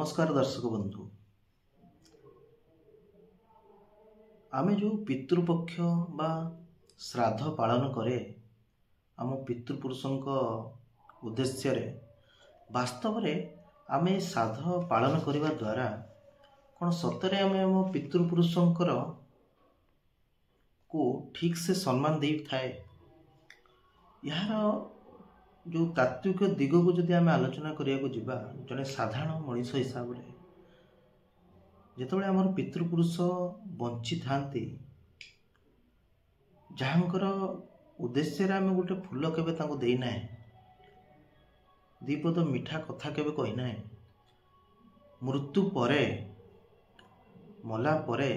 नमस्कार दर्शक बंधु, आमे जो पितृपक्ष बा श्राद्ध पालन करे आम पितृपुरुषों उद्देश्य रे वास्तव रे आमे श्राद्ध पालन करने द्वारा कौन सतरे आमे आम पितृपुरुषों को ठीक से सम्मान दे थाए। यार जो तात्विक दिग को जदि आम आलोचना करिया जीवा जने साधारण मनीष हिसाब से जितेबाला आमर पितृपुरुष बंची थांती जहाँकर उद्देश्य आम गोटे फूल केबे तांको देना है, दीपद मीठा कथा केबे कहना है, मृत्यु परे मला परे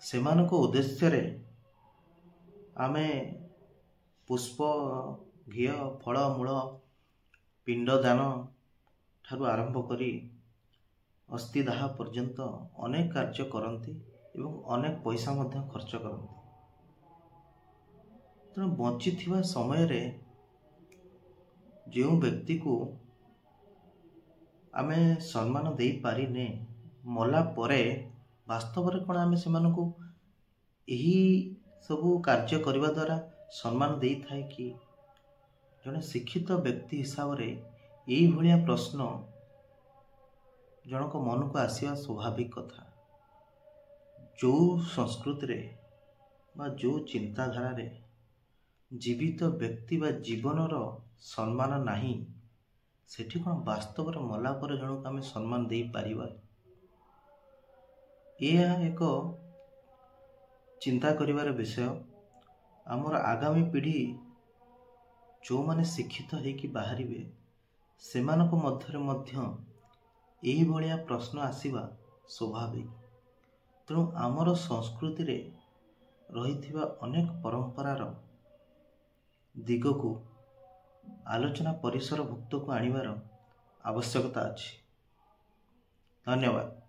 सेमानको उद्देश्य रे आमे पुष्प घी फल मूल पिंडदान ठारू आरंभ करी अस्थिदाह पर्यंत अनेक कार्य करती एवं अनेक पैसा मध्य खर्च करती। तेणु बंची समय रे जो व्यक्ति को आमे सम्मान दे पारिने मला परे वास्तव रे कोन आमे सेमानकु एही सबु कार्य करबा द्वारा सम्मान दे थाए कि जने शिक्षित व्यक्ति हिसाब रे यही भलिया प्रश्न जनक मन को आसिया स्वाभाविक कथा। जो संस्कृति रे बा जो चिंताधारा रे जीवित व्यक्ति बा जीवनर सम्मान नाही सेठी कोन वास्तव रे मला पर जनक आमे सम्मान दे पारिबा। यह एक चिंता करिवार विषय। आमर आगामी पीढ़ी जो माने शिक्षित होइकी बाहरिबे सेमानक मध्यरे मध्य एही भलिया प्रश्न आसीबा स्वाभाविक। तेणु आमर संस्कृति रे रहिथिबा अनेक परंपरार दिग को आलोचना परिसर भुक्त को आनिबार आवश्यकता अछि। धन्यवाद।